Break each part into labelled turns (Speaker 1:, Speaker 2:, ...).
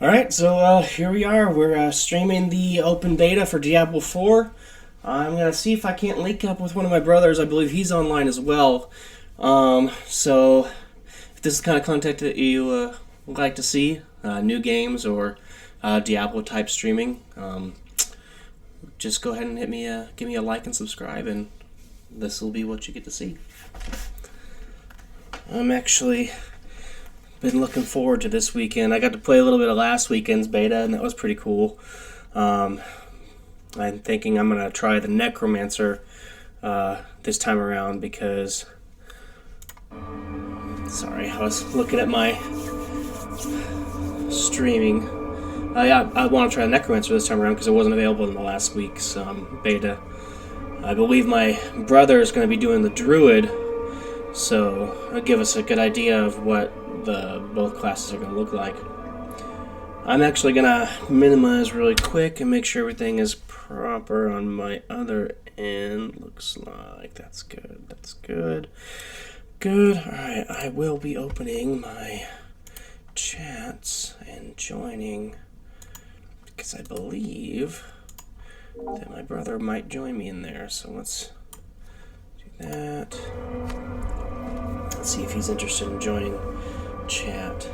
Speaker 1: Alright, so here we are. We're streaming the open beta for Diablo 4. I'm going to see if I can't link up with one of my brothers. I believe he's online as well. So if this is the kind of content that you would like to see, new games or Diablo type streaming, just go ahead and give me a like and subscribe, and this will be what you get to see. I'm actually been looking forward to this weekend. I got to play a little bit of last weekend's beta, and that was pretty cool. I'm thinking I'm going to try the necromancer this time around because... Sorry, I was looking at my streaming. Yeah, I want to try the necromancer this time around because it wasn't available in the last week's beta. I believe my brother is going to be doing the druid, so it'll give us a good idea of what both classes are going to look like. I'm actually going to minimize really quick and make sure everything is proper on my other end. Looks like that's good. That's good. Good. Alright, I will be opening my chats and joining because I believe that my brother might join me in there. So let's do that. Let's see if he's interested in joining chat.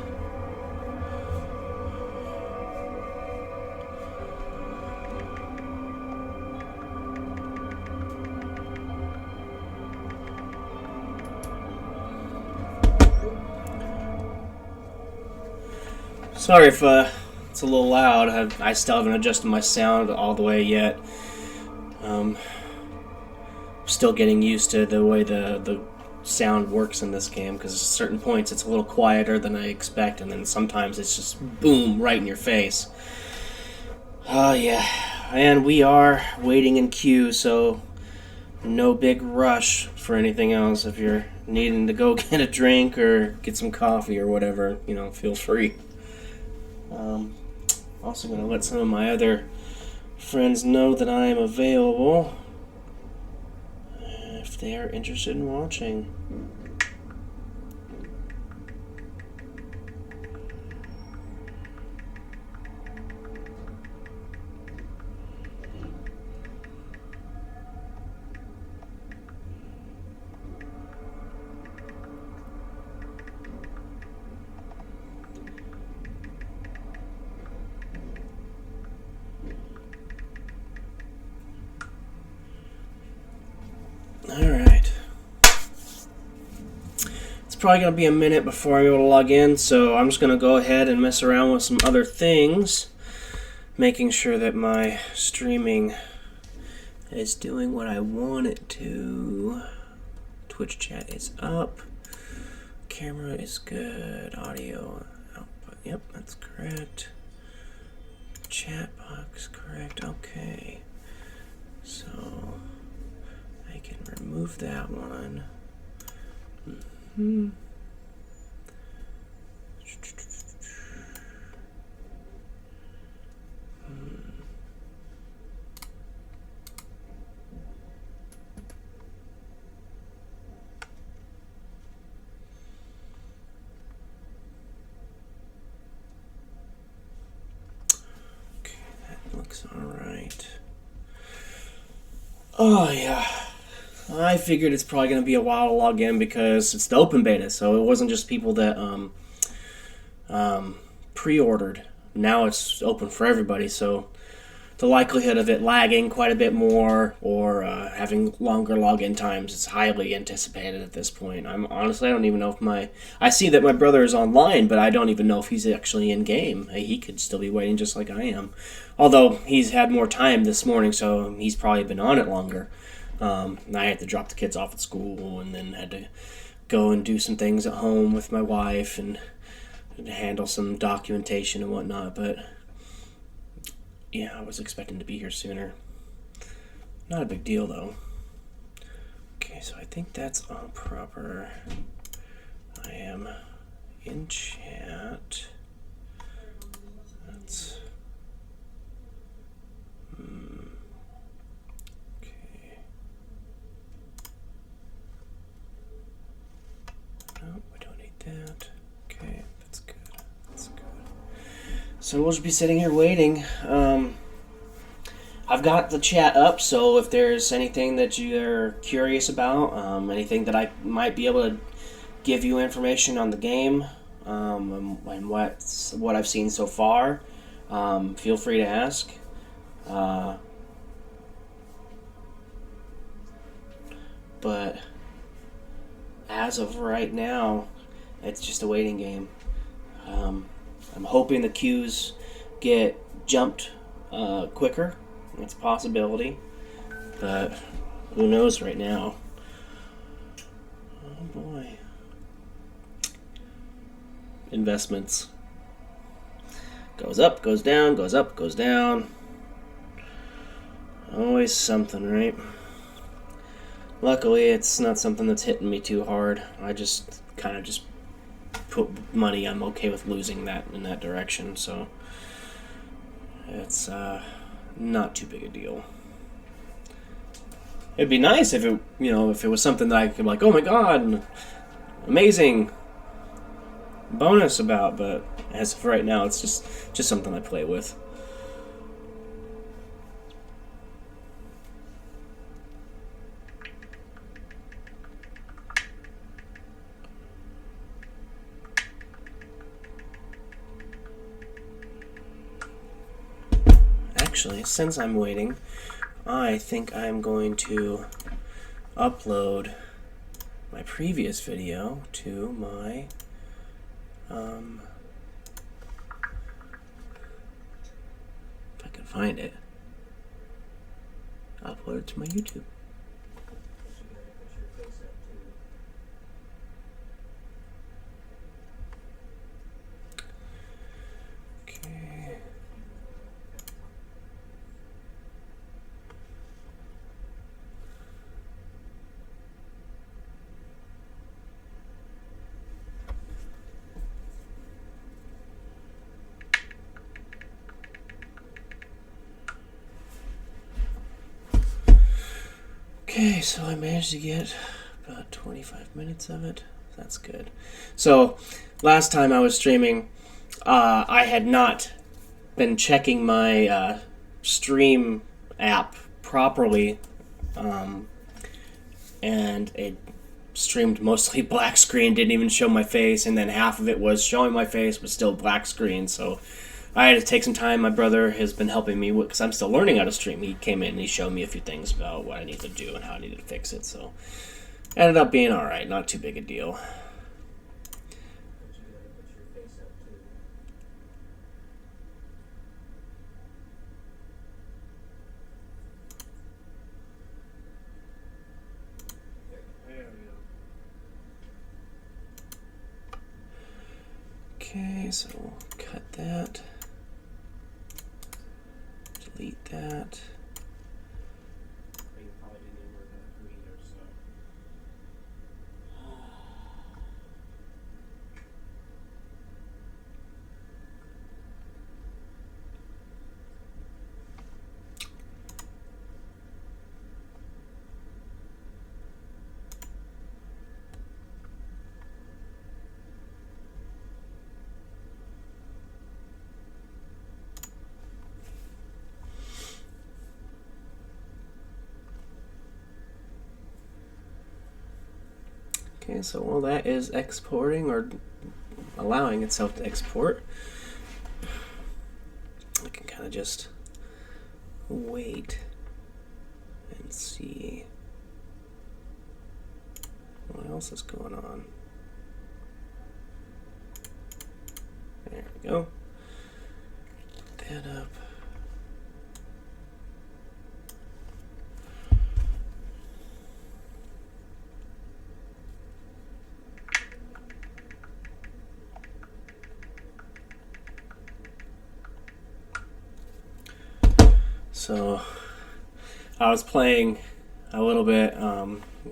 Speaker 1: Sorry if it's a little loud. I still haven't adjusted my sound all the way yet. Still getting used to the way the sound works in this game, because at certain points it's a little quieter than I expect, and then sometimes it's just boom right in your face. Oh yeah, and we are waiting in queue, so no big rush for anything else. If you're needing to go get a drink or get some coffee or whatever, feel free. Also going to let some of my other friends know that I am available if they are interested in watching. Alright. It's probably going to be a minute before I'm able to log in, so I'm just going to go ahead and mess around with some other things, making sure that my streaming is doing what I want it to. Twitch chat is up. Camera is good. Audio output. Yep, that's correct. Chat box correct. Okay. So I can remove that one. Okay, that looks alright. Oh yeah. I figured it's probably going to be a while to log in because it's the open beta, so it wasn't just people that pre-ordered. Now it's open for everybody, so the likelihood of it lagging quite a bit more or having longer login times is highly anticipated at this point. I don't even know if I see that my brother is online, but I don't even know if he's actually in game. He could still be waiting just like I am. Although he's had more time this morning, so he's probably been on it longer. I had to drop the kids off at school and then had to go and do some things at home with my wife and handle some documentation and whatnot, but yeah, I was expecting to be here sooner. Not a big deal though. Okay, so I think that's all proper. I am in chat. That's okay. No, we don't need that. Okay, that's good. That's good. So we'll just be sitting here waiting. I've got the chat up, so if there's anything that you're curious about, anything that I might be able to give you information on the game, and what I've seen so far, feel free to ask. But as of right now, it's just a waiting game. I'm hoping the queues get jumped quicker. It's a possibility, but who knows right now. Oh boy. Investments. Goes up, goes down, goes up, goes down. Always something, right? Luckily, it's not something that's hitting me too hard. I just kind of just put money. I'm okay with losing that in that direction, so it's not too big a deal. It'd be nice if it, if it was something that I could like, oh my god, amazing bonus about. But as of right now, it's just something I play with. Actually, since I'm waiting, I think I'm going to upload my previous video to my if I can find it, upload it to my YouTube. Okay, so I managed to get about 25 minutes of it. That's good. So, last time I was streaming, I had not been checking my stream app properly, and it streamed mostly black screen, didn't even show my face, and then half of it was showing my face, but still black screen, so I had to take some time. My brother has been helping me because I'm still learning how to stream. He came in and he showed me a few things about what I need to do and how I need to fix it. So ended up being all right, not too big a deal. Okay, so we'll cut that. Delete that. Okay, so while that is exporting or allowing itself to export, I can kind of just wait and see what else is going on. There we go. Put that up. So I was playing a little bit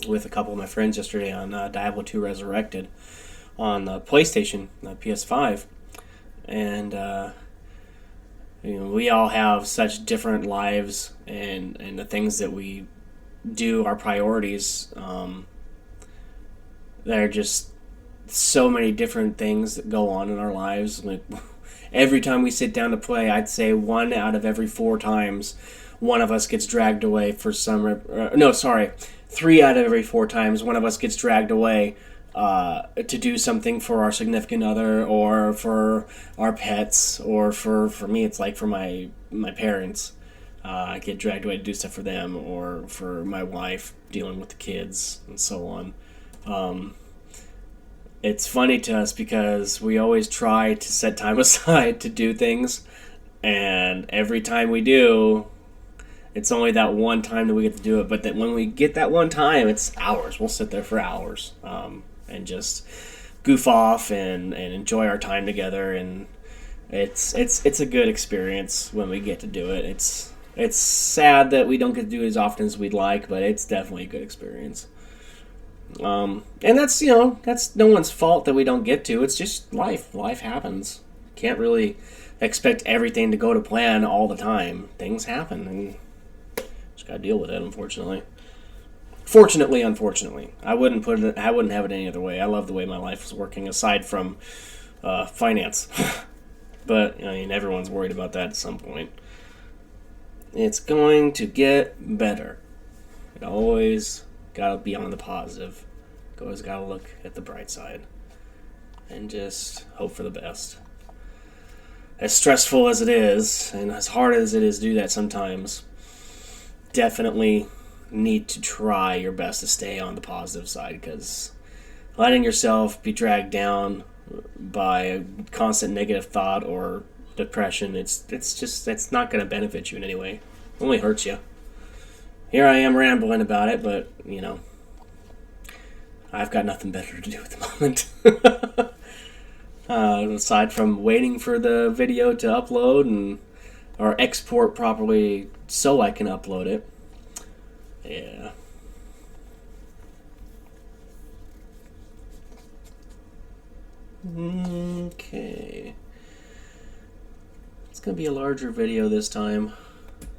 Speaker 1: with a couple of my friends yesterday on Diablo 2 Resurrected on the PlayStation, PS5, and we all have such different lives, and the things that we do, our priorities, they're just so many different things that go on in our lives. Like every time we sit down to play, I'd say 1 out of every 4 times, one of us gets dragged away for some. No, sorry, 3 out of every 4 times, one of us gets dragged away to do something for our significant other, or for our pets, or for me, it's like for my parents. I get dragged away to do stuff for them, or for my wife dealing with the kids and so on. Um, it's funny to us because we always try to set time aside to do things, and every time we do, it's only that one time that we get to do it. But that when we get that one time, it's hours. We'll sit there for hours, and just goof off and enjoy our time together. And it's a good experience when we get to do it. It's sad that we don't get to do it as often as we'd like, but it's definitely a good experience. And that's no one's fault that we don't get to. It's just life. Life happens. Can't really expect everything to go to plan all the time. Things happen, and just gotta deal with it. Unfortunately, unfortunately, I wouldn't have it any other way. I love the way my life is working, aside from finance. But I mean, everyone's worried about that at some point. It's going to get better. It always gotta be on the positive. Always gotta look at the bright side and just hope for the best. As stressful as it is, and as hard as it is to do that sometimes, definitely need to try your best to stay on the positive side, because letting yourself be dragged down by a constant negative thought or depression, it's not going to benefit you in any way. It only hurts you. Here I am rambling about it, but I've got nothing better to do at the moment. Aside from waiting for the video to upload and or export properly so I can upload it. Yeah. Okay. It's going to be a larger video this time.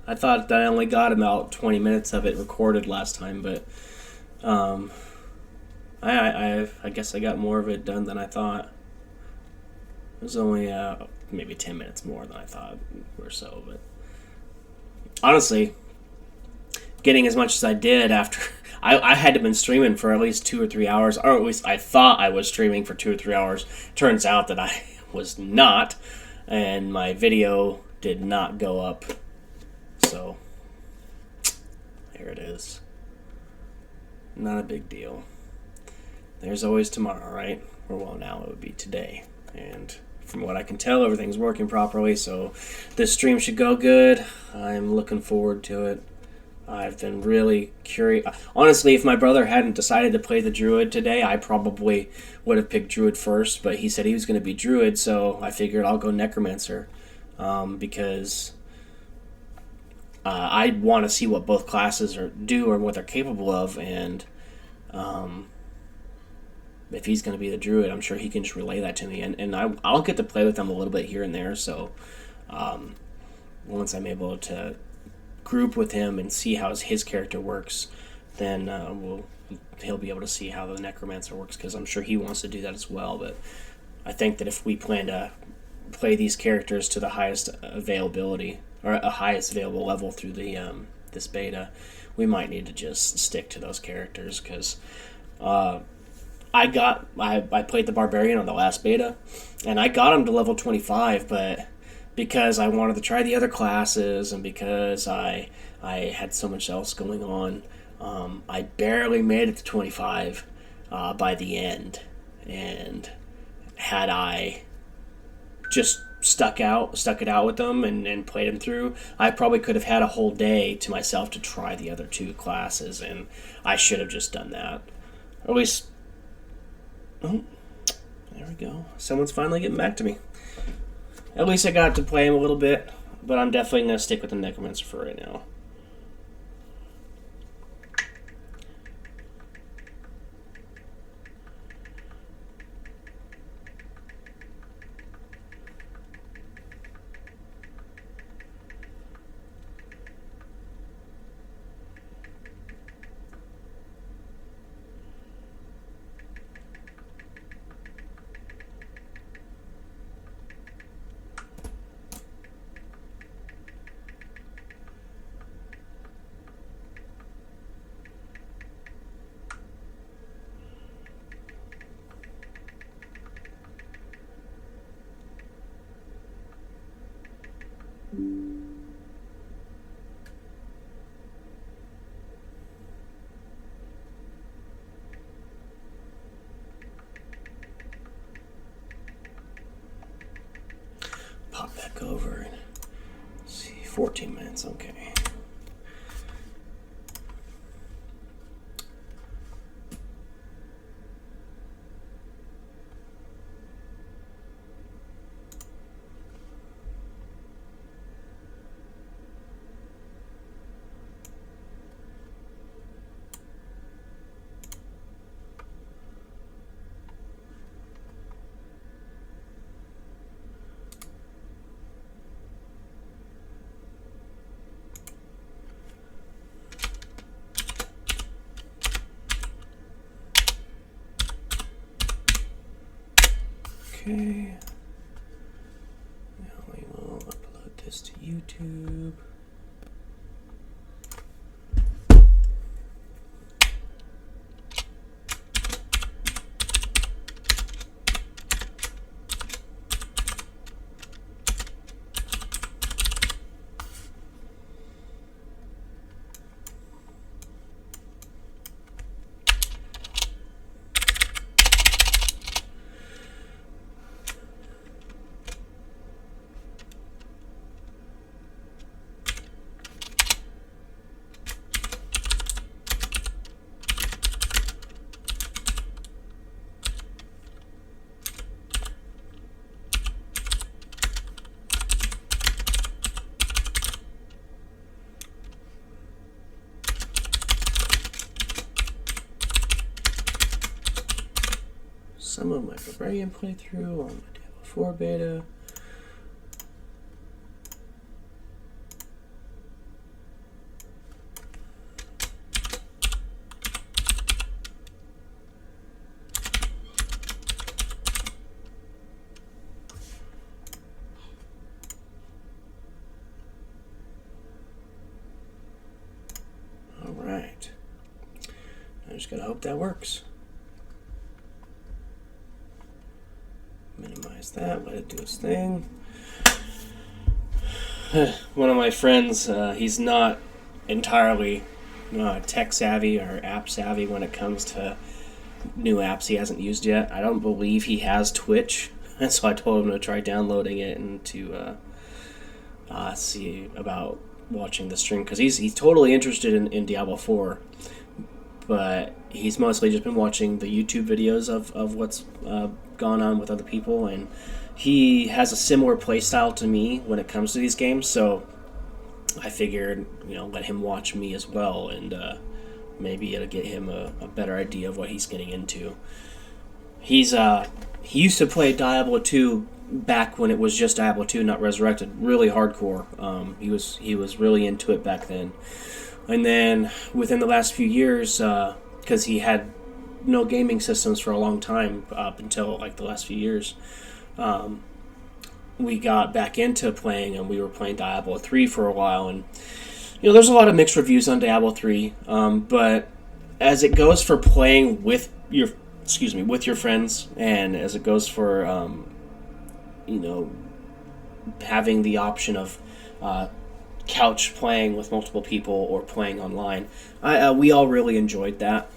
Speaker 1: I thought that I only got about 20 minutes of it recorded last time, but I guess I got more of it done than I thought. It was only maybe 10 minutes more than I thought or so, but honestly, getting as much as I did after I had to been streaming for at least 2 or 3 hours, or at least I thought I was streaming for 2 or 3 hours. Turns out that I was not, and my video did not go up. So there it is. Not a big deal. There's always tomorrow, right? Or well, now it would be today. And from what I can tell, everything's working properly, so this stream should go good. I'm looking forward to it. I've been really curious. Honestly, if my brother hadn't decided to play the Druid today, I probably would have picked Druid first, but he said he was going to be Druid, so I figured I'll go Necromancer, because I want to see what both classes do or what they're capable of, and if he's going to be the Druid, I'm sure he can just relay that to me, and I'll get to play with him a little bit here and there, so once I'm able to group with him and see how his character works, then he'll be able to see how the Necromancer works, because I'm sure he wants to do that as well. But I think that if we plan to play these characters to the highest availability, or a highest available level through the this beta, we might need to just stick to those characters, because I played the Barbarian on the last beta, and I got him to level 25, but because I wanted to try the other classes, and because I had so much else going on, I barely made it to 25 by the end. And had I just stuck it out with them and played them through, I probably could have had a whole day to myself to try the other 2 classes, and I should have just done that. Or at least, oh, there we go. Someone's finally getting back to me. At least I got to play him a little bit, but I'm definitely going to stick with the Necromancer for right now. pop back over and see. 14 minutes, okay. Okay, now we will upload this to YouTube. Some of my Barbarian playthrough on my Diablo 4 beta. All right. I just gotta hope that works. Minimize that, let it do its thing. One of my friends, he's not entirely tech savvy or app savvy when it comes to new apps he hasn't used yet. I don't believe he has Twitch, and so I told him to try downloading it and to see about watching the stream, because he's totally interested in Diablo 4, but he's mostly just been watching the YouTube videos of what's gone on with other people, and he has a similar play style to me when it comes to these games, so I figured, let him watch me as well, and maybe it'll get him a better idea of what he's getting into. He used to play Diablo 2 back when it was just Diablo 2, not Resurrected, really hardcore. He was really into it back then. And then within the last few years, because he had no gaming systems for a long time, up until like the last few years, we got back into playing, and we were playing Diablo 3 for a while. And there's a lot of mixed reviews on Diablo 3, but as it goes for playing with your friends, and as it goes for having the option of couch playing with multiple people or playing online, we all really enjoyed that.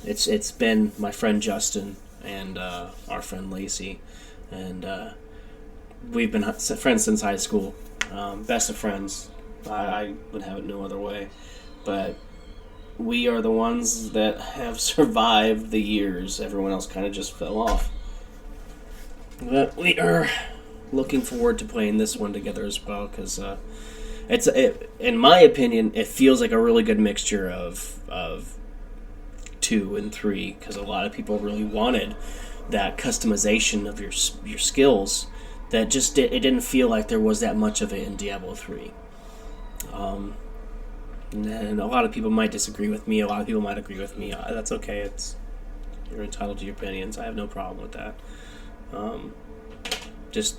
Speaker 1: It's been my friend Justin and our friend Lacey, and we've been friends since high school, best of friends. I would have it no other way, but we are the ones that have survived the years. Everyone else kind of just fell off. But we are looking forward to playing this one together as well, because in my opinion, it feels like a really good mixture of 2 and 3, because a lot of people really wanted that customization of your skills that just it didn't feel like there was that much of it in Diablo 3. And a lot of people might disagree with me. A lot of people might agree with me. That's okay. You're entitled to your opinions. I have no problem with that. Just